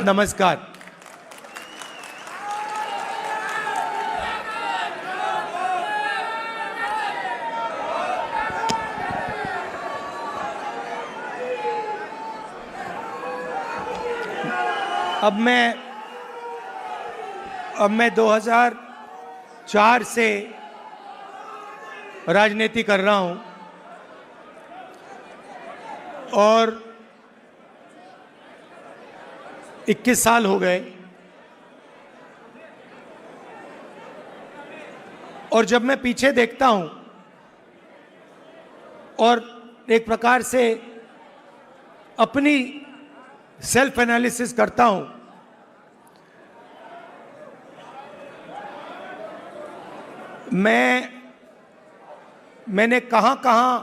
नमस्कार। अब मैं 2004 से राजनीति कर रहा हूं और 21 साल हो गए। और जब मैं पीछे देखता हूं और एक प्रकार से अपनी सेल्फ एनालिसिस करता हूं, मैंने कहां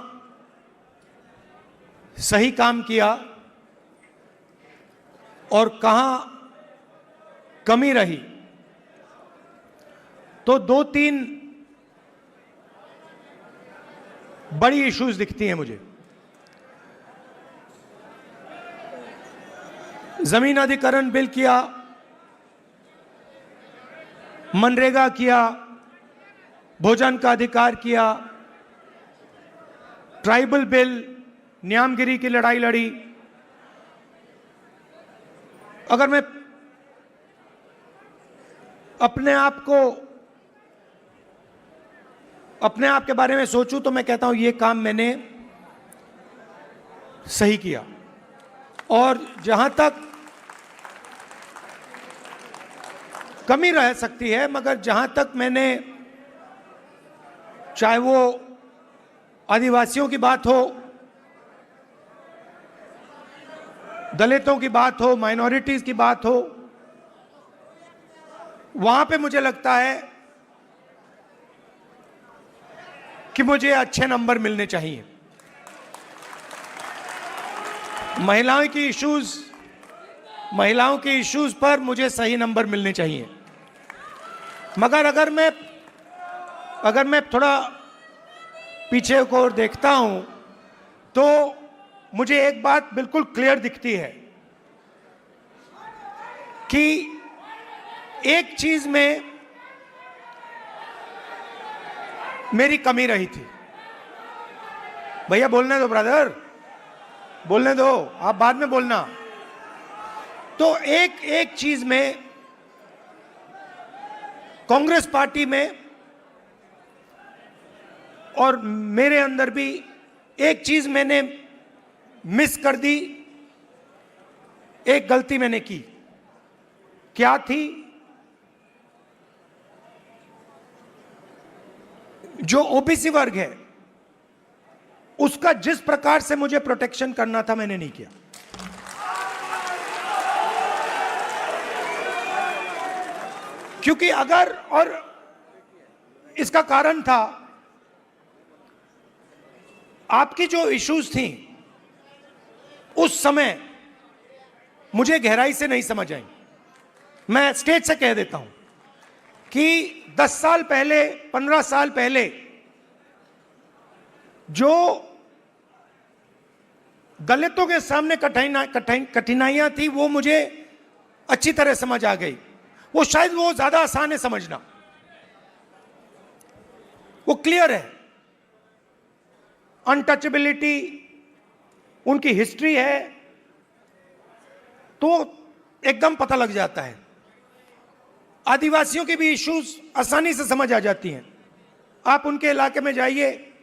सही काम किया और कहां कमी रही, तो 2-3 बड़ी इश्यूज दिखती हैं मुझे। जमीन अधिग्रहण बिल किया, मनरेगा किया, भोजन का अधिकार किया, ट्राइबल बिल, न्यामगिरी की लड़ाई लड़ी। अगर मैं अपने आप के बारे में सोचूं तो मैं कहता हूं ये काम मैंने सही किया। और जहां तक कमी रह सकती है, मगर जहां तक मैंने, चाहे वो आदिवासियों की बात हो, दलितों की बात हो, माइनॉरिटीज की बात हो, वहां पे मुझे लगता है कि मुझे अच्छे नंबर मिलने चाहिए। महिलाओं की इश्यूज पर मुझे सही नंबर मिलने चाहिए। मगर अगर मैं थोड़ा पीछे को देखता हूं तो मुझे एक बात बिल्कुल क्लियर दिखती है कि एक चीज में मेरी कमी रही थी। भैया बोलने दो, ब्रदर बोलने दो, आप बाद में बोलना। तो एक चीज में कांग्रेस पार्टी में और मेरे अंदर भी एक चीज मैंने मिस कर दी, एक गलती मैंने की। क्या थी? जो ओबीसी वर्ग है उसका जिस प्रकार से मुझे प्रोटेक्शन करना था, मैंने नहीं किया। क्योंकि अगर, और इसका कारण था आपकी जो इश्यूज थी उस समय मुझे गहराई से नहीं समझ आई। मैं स्टेज से कह देता हूं कि 10 साल पहले, 15 साल पहले जो दलितों के सामने कठिनाइयां थी वो मुझे अच्छी तरह समझ आ गई। वो शायद वो ज्यादा आसान है समझना, वो क्लियर है। अनटचेबिलिटी, उनकी हिस्ट्री है तो एकदम पता लग जाता है। आदिवासियों की भी इश्यूज आसानी से समझ आ जाती हैं। आप उनके इलाके में जाइए,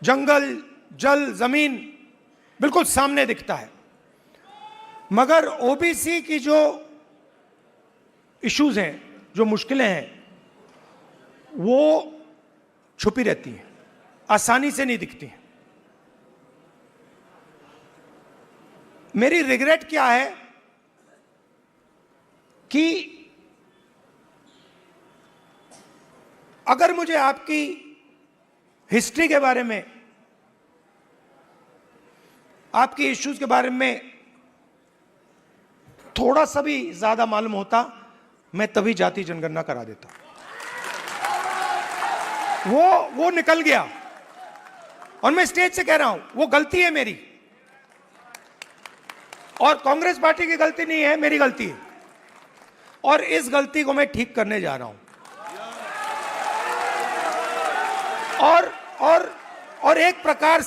जंगल, जल, जमीन बिल्कुल सामने दिखता है। मगर ओबीसी की जो इश्यूज हैं, जो मुश्किलें हैं, वो छुपी रहती हैं, आसानी से नहीं दिखती हैं। मेरी रिग्रेट क्या है कि अगर मुझे आपकी हिस्ट्री के बारे में, आपकी इश्यूज के बारे में थोड़ा सा भी ज्यादा मालूम होता, मैं तभी जाति जनगणना करा देता। वो निकल गया और मैं स्टेज से कह रहा हूं वो गलती है मेरी। और कांग्रेस पार्टी की गलती नहीं है, मेरी गलती है, और इस गलती को मैं ठीक करने जा रहा हूं। और एक प्रकार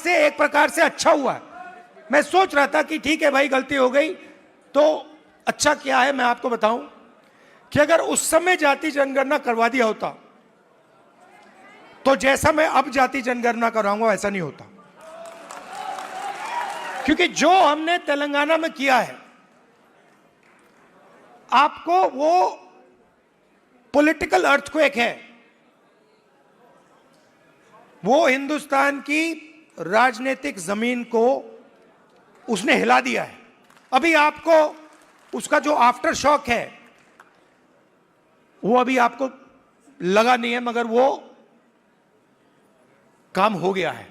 से अच्छा हुआ है। मैं सोच रहा था कि ठीक है भाई, गलती हो गई, तो अच्छा क्या है मैं आपको बताऊं कि अगर उस समय जाति जनगणना करवा दिया होता तो जैसा मैं अब जाति जनगणना कराऊंगा वैसा नहीं होता। क्योंकि जो हमने तेलंगाना में किया है, आपको वो पॉलिटिकल अर्थक्वेक है, वो हिंदुस्तान की राजनीतिक जमीन को उसने हिला दिया है। अभी आपको उसका जो आफ्टर शॉक है वो अभी आपको लगा नहीं है, मगर वो काम हो गया है।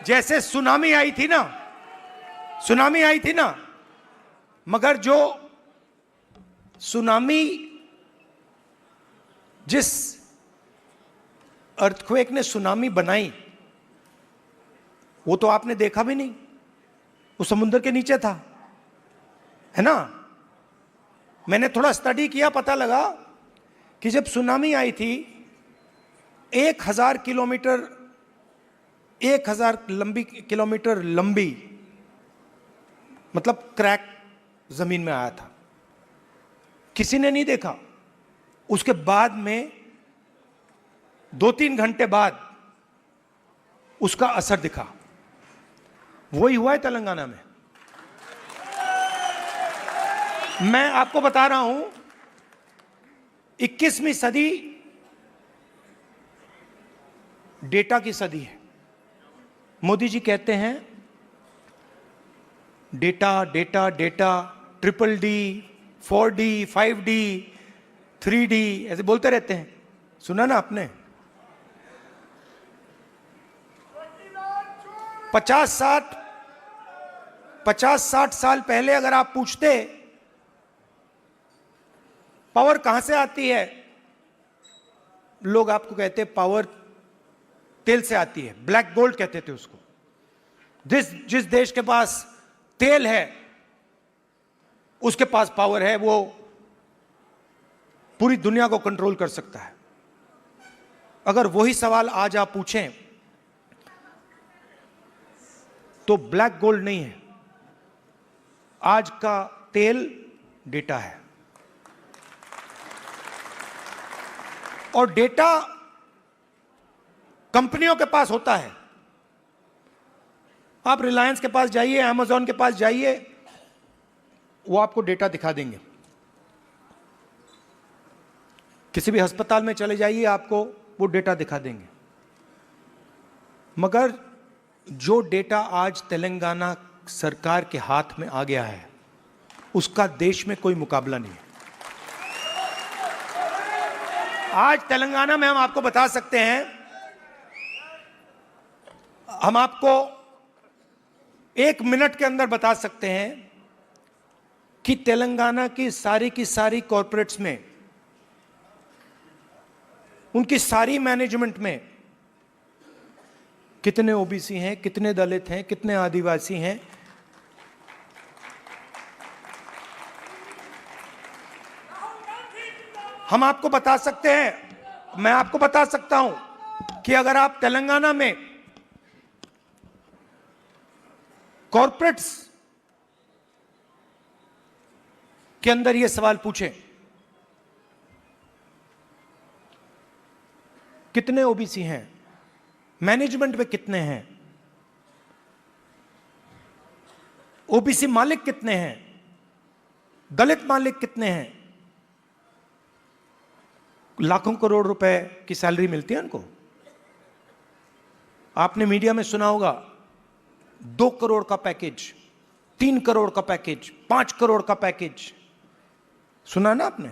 जैसे सुनामी आई थी ना, मगर जो सुनामी, जिस अर्थक्वेक ने सुनामी बनाई, वो तो आपने देखा भी नहीं, वो समुद्र के नीचे था, है ना। मैंने थोड़ा स्टडी किया, पता लगा कि जब सुनामी आई थी 1000 किलोमीटर लंबी, मतलब क्रैक जमीन में आया था, किसी ने नहीं देखा। उसके बाद में 2-3 घंटे बाद उसका असर दिखा। वही हुआ है तेलंगाना में। मैं आपको बता रहा हूं, 21वीं सदी डेटा की सदी है। मोदी जी कहते हैं data data data, DDD, 4D, 5D, 3D, ऐसे बोलते रहते हैं, सुना ना आपने। 50-60 साल पहले अगर आप पूछते पावर कहां से आती है, लोग आपको कहते पावर तेल से आती है, ब्लैक गोल्ड कहते थे उसको। जिस देश के पास तेल है उसके पास पावर है, वो पूरी दुनिया को कंट्रोल कर सकता है। अगर वही सवाल आज आप पूछें तो ब्लैक गोल्ड नहीं है, आज का तेल डेटा है। और डेटा कंपनियों के पास होता है। आप रिलायंस के पास जाइए, अमेज़न के पास जाइए, वो आपको डेटा दिखा देंगे। किसी भी अस्पताल में चले जाइए, आपको वो डेटा दिखा देंगे। मगर जो डेटा आज तेलंगाना सरकार के हाथ में आ गया है, उसका देश में कोई मुकाबला नहीं है। आज तेलंगाना में हम आपको बता सकते हैं, हम आपको 1 मिनट के अंदर बता सकते हैं कि तेलंगाना की सारी कॉरपोरेट्स में, उनकी सारी मैनेजमेंट में कितने ओबीसी हैं, कितने दलित हैं, कितने आदिवासी हैं। हम आपको बता सकते हैं, मैं आपको बता सकता हूं कि अगर आप तेलंगाना में कॉरपोरेट्स के अंदर यह सवाल पूछें, कितने ओबीसी हैं, मैनेजमेंट में कितने हैं, ओबीसी मालिक कितने हैं, दलित मालिक कितने हैं, लाखों करोड़ रुपए की सैलरी मिलती है उनको। आपने मीडिया में सुना होगा 2 करोड़ का पैकेज, 3 करोड़ का पैकेज, 5 करोड़ का पैकेज, सुना ना आपने।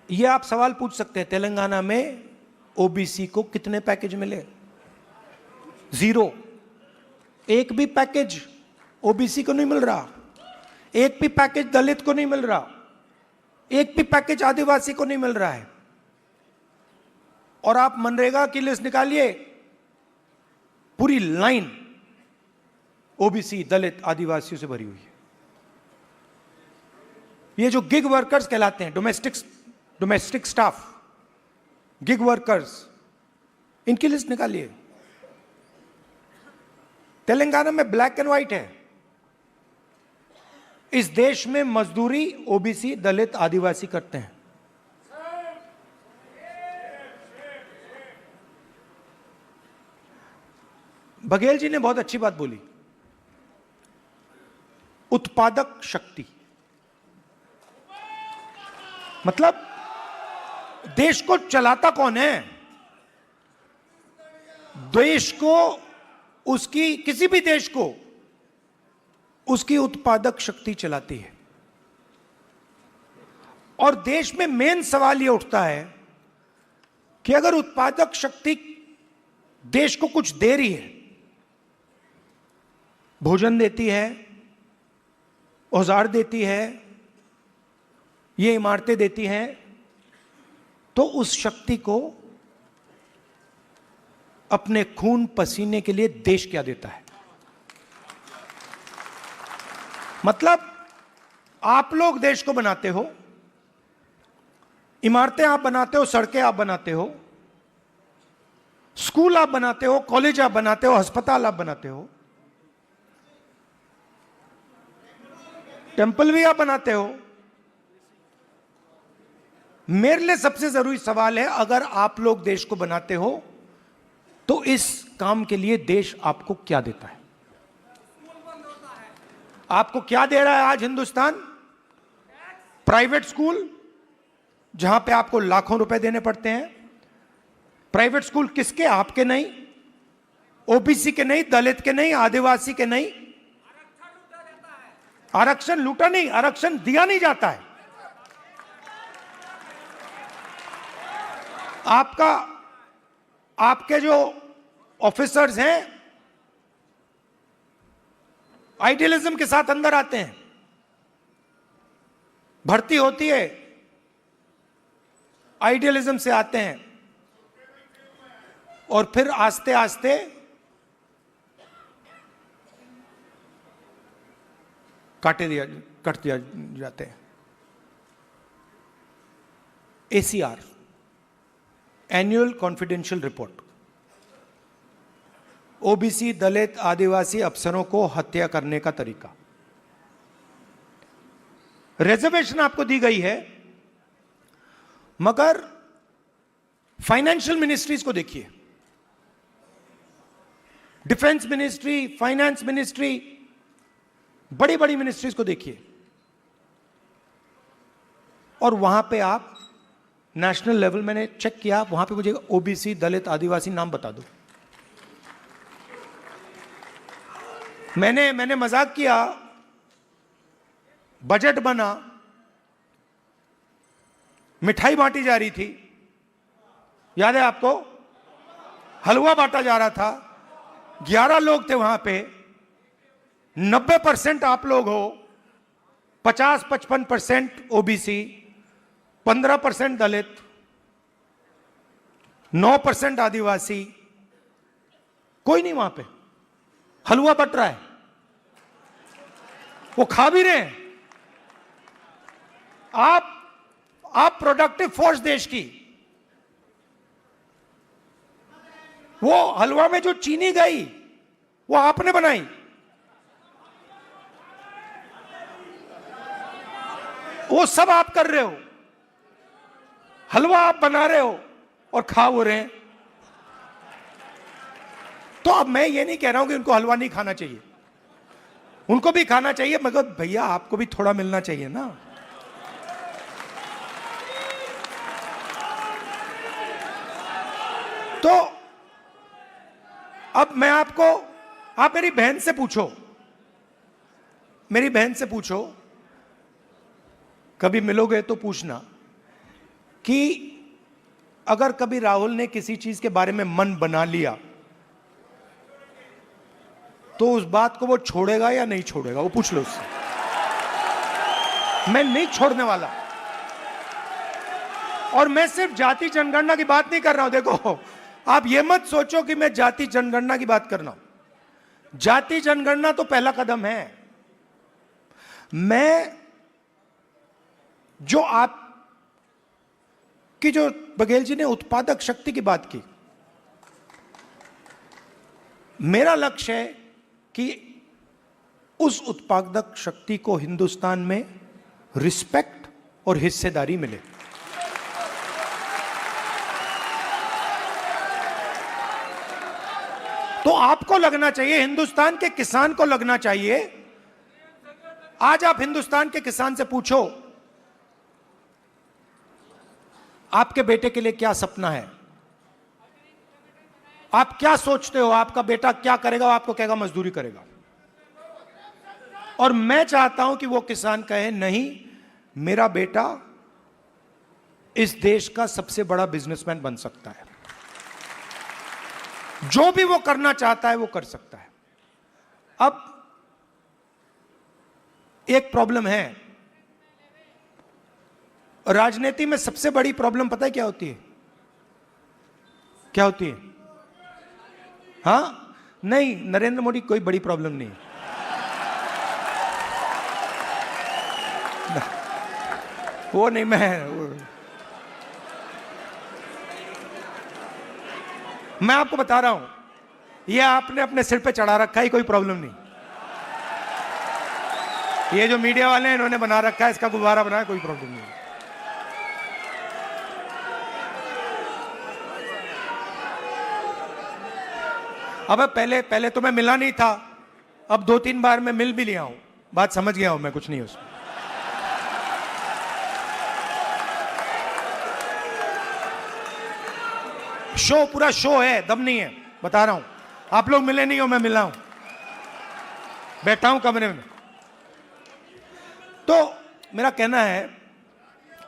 ये आप सवाल पूछ सकते हैं, तेलंगाना में ओबीसी को कितने पैकेज मिले? 0। एक भी पैकेज ओबीसी को नहीं मिल रहा, एक भी पैकेज दलित को नहीं मिल रहा, एक भी पैकेज आदिवासी को नहीं मिल रहा है। और आप मनरेगा की लिस्ट निकालिए, पूरी लाइन ओबीसी, दलित, आदिवासियों से भरी हुई है। ये जो गिग वर्कर्स कहलाते हैं, डोमेस्टिक स्टाफ, गिग वर्कर्स, इनकी लिस्ट निकालिए। तेलंगाना में ब्लैक एंड व्हाइट है। इस देश में मजदूरी ओबीसी, दलित, आदिवासी करते हैं। बघेल जी ने बहुत अच्छी बात बोली, उत्पादक शक्ति। मतलब देश को चलाता कौन है? देश को, उसकी, किसी भी देश को उसकी उत्पादक शक्ति चलाती है। और देश में मेन सवाल यह उठता है कि अगर उत्पादक शक्ति देश को कुछ दे रही है, भोजन देती है, औजार देती है, ये इमारतें देती हैं, तो उस शक्ति को अपने खून पसीने के लिए देश क्या देता है? मतलब आप लोग देश को बनाते हो, इमारतें आप बनाते हो, सड़कें आप बनाते हो, स्कूल आप बनाते हो, कॉलेज आप बनाते हो, अस्पताल आप बनाते हो, टेंपल भी आप बनाते हो। मेरे लिए सबसे जरूरी सवाल है, अगर आप लोग देश को बनाते हो तो इस काम के लिए देश आपको क्या देता है? आपको क्या दे रहा है आज हिंदुस्तान? प्राइवेट स्कूल, जहां पे आपको लाखों रुपए देने पड़ते हैं। प्राइवेट स्कूल किसके? आपके नहीं, ओबीसी के नहीं, दलित के नहीं, आदिवासी के नहीं। आरक्षण लूटा नहीं, आरक्षण दिया नहीं जाता है। आपके जो ऑफिसर्स हैं आइडियलिज्म के साथ अंदर आते हैं, भर्ती होती है, आइडियलिज्म से आते हैं और फिर आस्ते आस्ते कट दिया जाते हैं। ACR, annual confidential report, OBC, दलित, आदिवासी अफसरों को हत्या करने का तरीका। रिजर्वेशन आपको दी गई है, मगर फाइनेंशियल मिनिस्ट्रीज को देखिए, डिफेंस मिनिस्ट्री, फाइनेंस मिनिस्ट्री, बड़ी बड़ी मिनिस्ट्रीज को देखिए, और वहां पे आप नेशनल लेवल, मैंने चेक किया, वहां पे मुझे ओबीसी, दलित, आदिवासी नाम बता दो। मैंने मजाक किया, बजट बना, मिठाई बांटी जा रही थी, याद है आपको? हलवा बांटा जा रहा था, 11 लोग थे वहां पे, 90% आप लोग हो, 50-55% ओबीसी, 15% दलित, 9% आदिवासी, कोई नहीं वहां पे। हलवा बट रहा है, वो खा भी रहे हैं। आप प्रोडक्टिव फोर्स देश की, वो हलवा में जो चीनी गई वो आपने बनाई। वो सब आप कर रहे हो, हलवा आप बना रहे हो और खा वो रहे हैं। तो अब मैं ये नहीं कह रहा हूं कि उनको हलवा नहीं खाना चाहिए, उनको भी खाना चाहिए, मगर भैया आपको भी थोड़ा मिलना चाहिए ना। तो अब मैं आपको, आप मेरी बहन से पूछो, मेरी बहन से पूछो, कभी मिलोगे तो पूछना कि अगर कभी राहुल ने किसी चीज के बारे में मन बना लिया तो उस बात को वो छोड़ेगा या नहीं छोड़ेगा, वो पूछ लो उससे। मैं नहीं छोड़ने वाला। और मैं सिर्फ जाति जनगणना की बात नहीं कर रहा हूं। देखो, आप ये मत सोचो कि मैं जाति जनगणना की बात कर रहा हूं। जाति जनगणना तो पहला कदम है। मैं जो आपकी जो बघेल जी ने उत्पादक शक्ति की बात की, मेरा लक्ष्य है कि उस उत्पादक शक्ति को हिंदुस्तान में रिस्पेक्ट और हिस्सेदारी मिले। तो आपको लगना चाहिए, हिंदुस्तान के किसान को लगना चाहिए। आज आप हिंदुस्तान के किसान से पूछो आपके बेटे के लिए क्या सपना है, आप क्या सोचते हो, आपका बेटा क्या करेगा, वो आपको कहेगा मजदूरी करेगा। और मैं चाहता हूं कि वो किसान कहे नहीं, मेरा बेटा इस देश का सबसे बड़ा बिजनेसमैन बन सकता है, जो भी वो करना चाहता है वो कर सकता है। अब एक प्रॉब्लम है राजनीति में, सबसे बड़ी प्रॉब्लम पता है क्या होती है? क्या होती है? हाँ, नहीं, नरेंद्र मोदी कोई बड़ी प्रॉब्लम नहीं है। वो नहीं, मैं आपको बता रहा हूं, ये आपने अपने सिर पे चढ़ा रखा है, कोई प्रॉब्लम नहीं। ये जो मीडिया वाले हैं इन्होंने बना रखा है, इसका गुब्बारा बनाया, कोई प्रॉब्लम नहीं। अब पहले तो मैं मिला नहीं था, अब 2-3 बार मैं मिल भी लिया हूं, बात समझ गया हूं मैं, कुछ नहीं उसमें। शो, पूरा शो है, दम नहीं है, बता रहा हूं। आप लोग मिले नहीं हो, मैं मिला हूं, बैठा हूं कमरे में। तो मेरा कहना है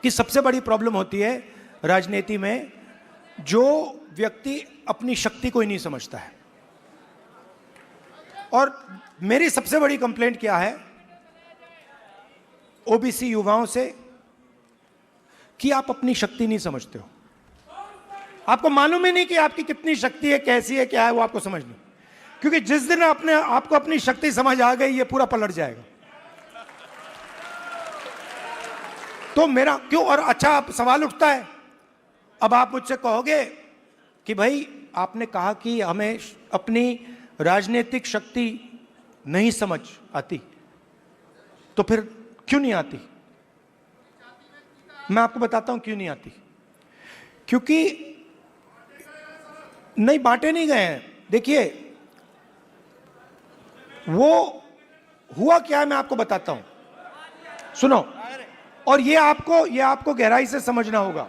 कि सबसे बड़ी प्रॉब्लम होती है राजनीति में, जो व्यक्ति अपनी शक्ति को ही नहीं समझता है। और मेरी सबसे बड़ी कंप्लेंट क्या है ओबीसी युवाओं से, कि आप अपनी शक्ति नहीं समझते हो। आपको मालूम ही नहीं कि आपकी कितनी शक्ति है, कैसी है, क्या है, वो आपको समझ नहीं। क्योंकि जिस दिन आपको अपनी शक्ति समझ आ गई, ये पूरा पलट जाएगा। तो मेरा क्यों, और अच्छा आप सवाल उठता है, अब आप मुझसे कहोगे कि भाई आपने कहा कि हमें अपनी राजनीतिक शक्ति नहीं समझ आती, तो फिर क्यों नहीं आती? मैं आपको बताता हूं क्यों नहीं आती। क्योंकि नहीं, बांटे नहीं गए हैं। देखिए वो हुआ क्या है, मैं आपको बताता हूं, सुनो। और ये आपको गहराई से समझना होगा।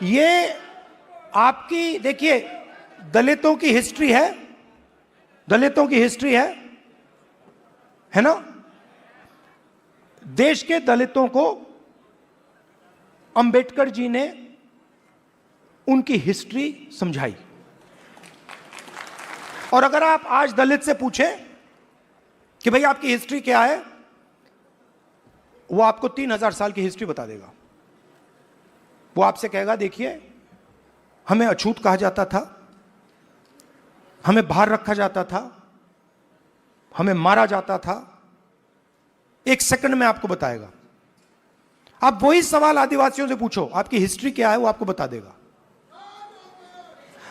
ये आपकी, देखिए, दलितों की हिस्ट्री है, दलितों की हिस्ट्री है ना। देश के दलितों को अंबेडकर जी ने उनकी हिस्ट्री समझाई। और अगर आप आज दलित से पूछें कि भाई आपकी हिस्ट्री क्या है, वो आपको 3000 साल की हिस्ट्री बता देगा। वो आपसे कहेगा देखिए, हमें अछूत कहा जाता था, हमें बाहर रखा जाता था, हमें मारा जाता था। एक सेकंड में आपको बताएगा। आप वही सवाल आदिवासियों से पूछो, आपकी हिस्ट्री क्या है, वो आपको बता देगा।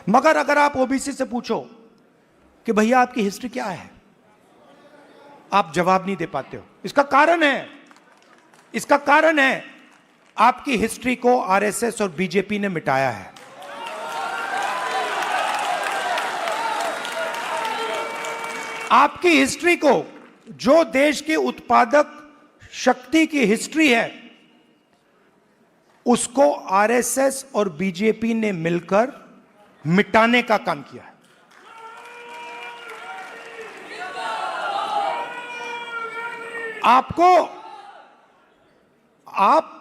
मगर अगर आप ओबीसी से पूछो कि भैया आपकी हिस्ट्री क्या है, आप जवाब नहीं दे पाते हो। इसका कारण है आपकी हिस्ट्री को आरएसएस और बीजेपी ने मिटाया है। आपकी हिस्ट्री को, जो देश की उत्पादक शक्ति की हिस्ट्री है, उसको आरएसएस और बीजेपी ने मिलकर मिटाने का काम किया है। आप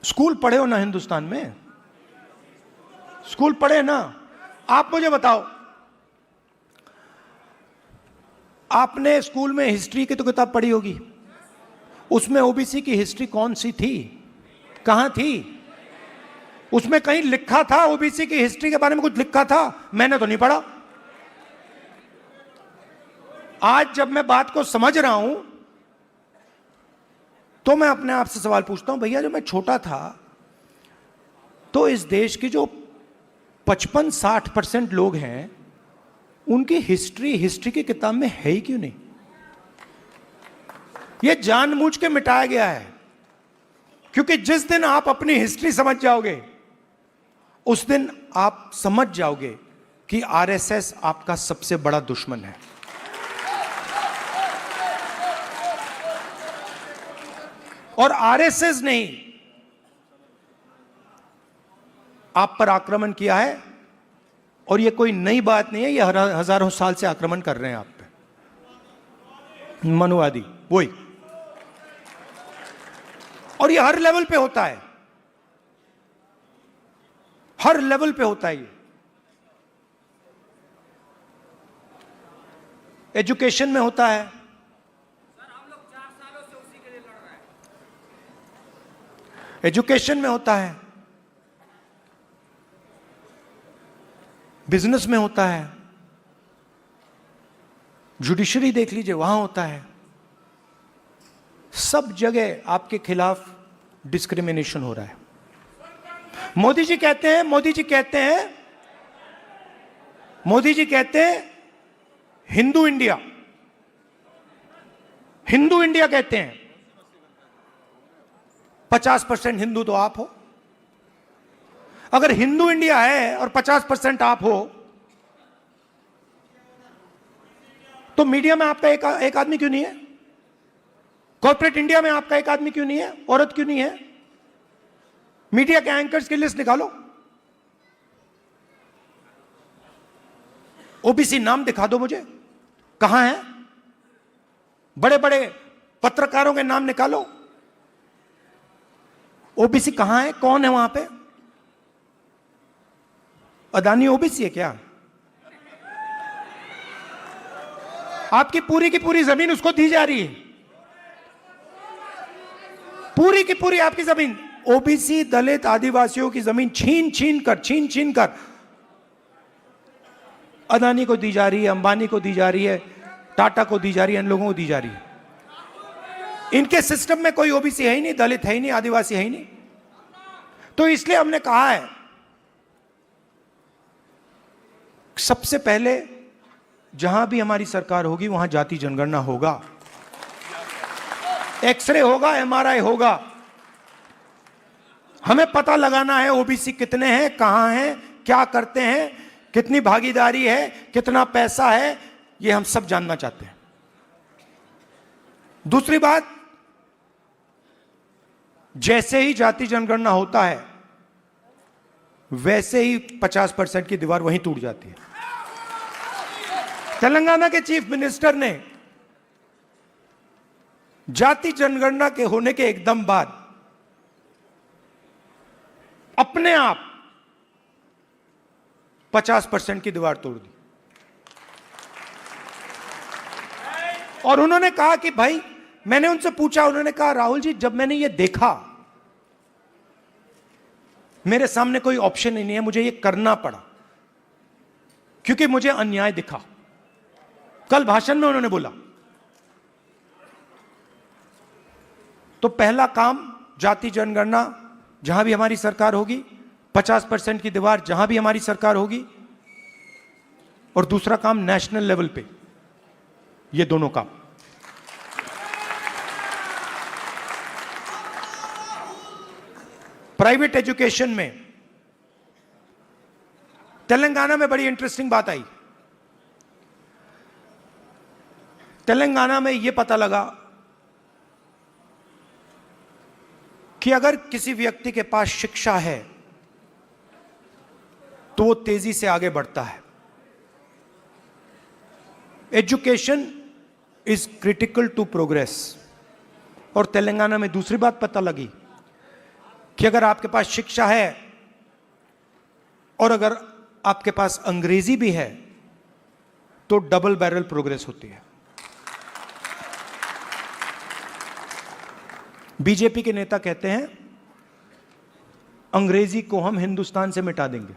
स्कूल पढ़े हो ना हिंदुस्तान में, स्कूल पढ़े ना। आप मुझे बताओ, आपने स्कूल में हिस्ट्री की तो किताब पढ़ी होगी, उसमें ओबीसी की हिस्ट्री कौन सी थी, कहां थी? उसमें कहीं लिखा था ओबीसी की हिस्ट्री के बारे में कुछ लिखा था? मैंने तो नहीं पढ़ा। आज जब मैं बात को समझ रहा हूं तो मैं अपने आप से सवाल पूछता हूं, भैया जब मैं छोटा था तो इस देश की जो 55-60% लोग हैं उनकी हिस्ट्री की किताब में है ही क्यों नहीं? यह जानबूझ के मिटाया गया है, क्योंकि जिस दिन आप अपनी हिस्ट्री समझ जाओगे उस दिन आप समझ जाओगे कि आरएसएस आपका सबसे बड़ा दुश्मन है। और आरएसएस ने ही आप पर आक्रमण किया है, और यह कोई नई बात नहीं है, यह हजारों साल से आक्रमण कर रहे हैं आप पे, मनुवादी वही। और यह हर लेवल पे होता है, हर लेवल पे होता है। ये एजुकेशन में होता है, एजुकेशन में होता है, बिजनेस में होता है, जुडिशरी देख लीजिए वहां होता है। सब जगह आपके खिलाफ डिस्क्रिमिनेशन हो रहा है। मोदी जी कहते हैं हिंदू इंडिया कहते हैं। 50% हिंदू तो आप हो। अगर हिंदू इंडिया है और 50% आप हो, तो मीडिया में आपका एक आदमी क्यों नहीं है? कॉर्पोरेट इंडिया में आपका एक आदमी क्यों नहीं है? औरत क्यों नहीं है? मीडिया के एंकर्स की लिस्ट निकालो, ओबीसी नाम दिखा दो मुझे, कहां है? बड़े बड़े पत्रकारों के नाम निकालो, ओबीसी कहां है? कौन है वहां पे? अदानी ओबीसी है क्या? आपकी पूरी की पूरी जमीन उसको दी जा रही है, पूरी की पूरी आपकी जमीन। ओबीसी दलित आदिवासियों की जमीन छीन छीन कर अदानी को दी जा रही है, अंबानी को दी जा रही है, टाटा को दी जा रही है, इन लोगों को दी जा रही है। इनके सिस्टम में कोई ओबीसी है ही नहीं, दलित है ही नहीं, आदिवासी है ही नहीं। तो इसलिए हमने कहा है सबसे पहले जहां भी हमारी सरकार होगी वहां जाति जनगणना होगा, एक्सरे होगा, एमआरआई होगा। हमें पता लगाना है ओबीसी कितने हैं, कहां हैं, क्या करते हैं, कितनी भागीदारी है, कितना पैसा है, यह हम सब जानना चाहते हैं। दूसरी बात, जैसे ही जाति जनगणना होता है वैसे ही 50% की दीवार वहीं टूट जाती है। तेलंगाना के चीफ मिनिस्टर ने जाति जनगणना के होने के एकदम बाद अपने आप 50% की दीवार तोड़ दी, और उन्होंने कहा कि भाई, मैंने उनसे पूछा, उन्होंने कहा राहुल जी जब मैंने ये देखा, मेरे सामने कोई ऑप्शन ही नहीं है, मुझे ये करना पड़ा क्योंकि मुझे अन्याय दिखा। कल भाषण में उन्होंने बोला, तो पहला काम जाति जनगणना जहां भी हमारी सरकार होगी, 50% की दीवार जहां भी हमारी सरकार होगी, और दूसरा काम नेशनल लेवल पे, ये दोनों काम। प्राइवेट एजुकेशन में तेलंगाना में बड़ी इंटरेस्टिंग बात आई। तेलंगाना में यह पता लगा कि अगर किसी व्यक्ति के पास शिक्षा है तो वो तेजी से आगे बढ़ता है। Education is critical to progress. और तेलंगाना में दूसरी बात पता लगी कि अगर आपके पास शिक्षा है और अगर आपके पास अंग्रेजी भी है तो डबल बैरल प्रोग्रेस होती है। बीजेपी के नेता कहते हैं अंग्रेजी को हम हिंदुस्तान से मिटा देंगे।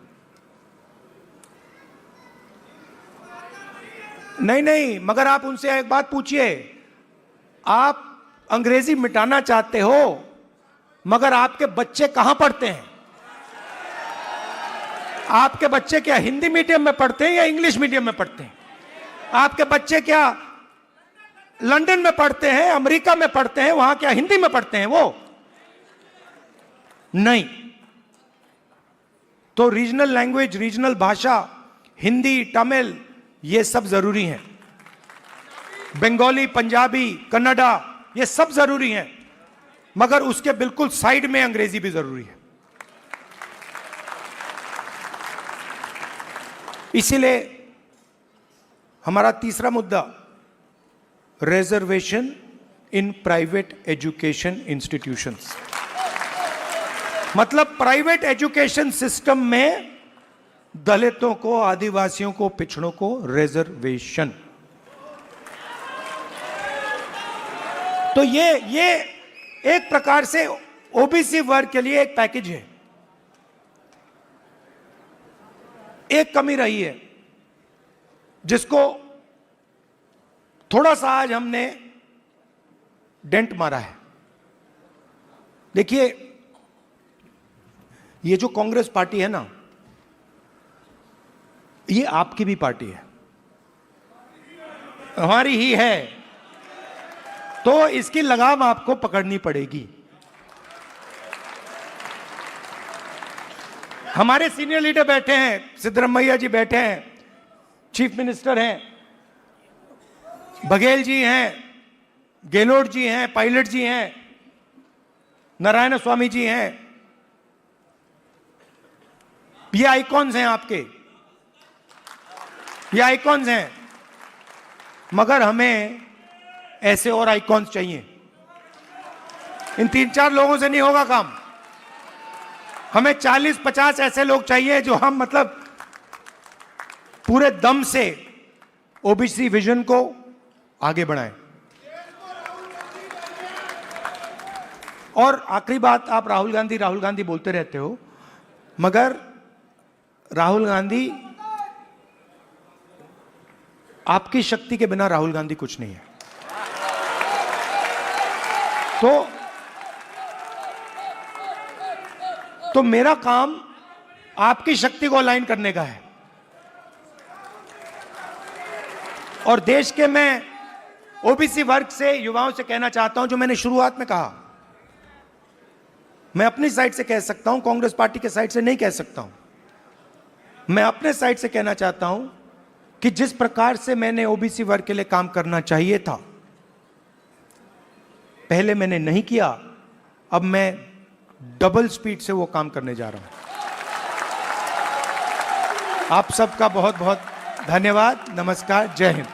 नहीं नहीं, मगर आप उनसे एक बात पूछिए, आप अंग्रेजी मिटाना चाहते हो, मगर आपके बच्चे कहां पढ़ते हैं? आपके बच्चे क्या हिंदी मीडियम में पढ़ते हैं या इंग्लिश मीडियम में पढ़ते हैं? आपके बच्चे क्या लंदन में पढ़ते हैं, अमेरिका में पढ़ते हैं, वहां क्या हिंदी में पढ़ते हैं वो? नहीं। तो रीजनल लैंग्वेज, रीजनल भाषा, हिंदी, तमिल, ये सब जरूरी हैं। बंगाली, पंजाबी, कन्नड़ा, ये सब जरूरी हैं, मगर उसके बिल्कुल साइड में अंग्रेजी भी जरूरी है। इसीलिए हमारा तीसरा मुद्दा, reservation in private education institutions, मतलब प्राइवेट एजुकेशन सिस्टम में दलितों को, आदिवासियों को, पिछड़ों को रिजर्वेशन। तो ये एक प्रकार से ओबीसी वर्ग के लिए एक पैकेज है। एक कमी रही है जिसको थोड़ा सा आज हमने डेंट मारा है। देखिए, ये जो कांग्रेस पार्टी है ना, ये आपकी भी पार्टी है, हमारी ही है, तो इसकी लगाम आपको पकड़नी पड़ेगी। हमारे सीनियर लीडर बैठे हैं, सिद्धरामैया जी बैठे हैं, चीफ मिनिस्टर हैं, बघेल जी हैं, गेहलोत जी हैं, पायलट जी हैं, नारायण स्वामी जी हैं, ये आइकॉन्स हैं आपके, ये आइकॉन्स हैं, मगर हमें ऐसे और आइकॉन्स चाहिए। इन 3-4 लोगों से नहीं होगा काम। हमें 40-50 ऐसे लोग चाहिए जो हम मतलब पूरे दम से ओबीसी विजन को आगे बढ़ाएं। और आखिरी बात, आप राहुल गांधी बोलते रहते हो, मगर राहुल गांधी, आपकी शक्ति के बिना राहुल गांधी कुछ नहीं है। तो मेरा काम आपकी शक्ति को अलाइन करने का है। और देश के मैं ओबीसी वर्ग से, युवाओं से कहना चाहता हूं, जो मैंने शुरुआत में कहा, मैं अपनी साइड से कह सकता हूं, कांग्रेस पार्टी के साइड से नहीं कह सकता हूं। मैं अपने साइड से कहना चाहता हूं कि जिस प्रकार से मैंने ओबीसी वर्ग के लिए काम करना चाहिए था, पहले मैंने नहीं किया, अब मैं डबल स्पीड से वो काम करने जा रहा हूं। आप सबका बहुत बहुत धन्यवाद। नमस्कार, जय हिंद।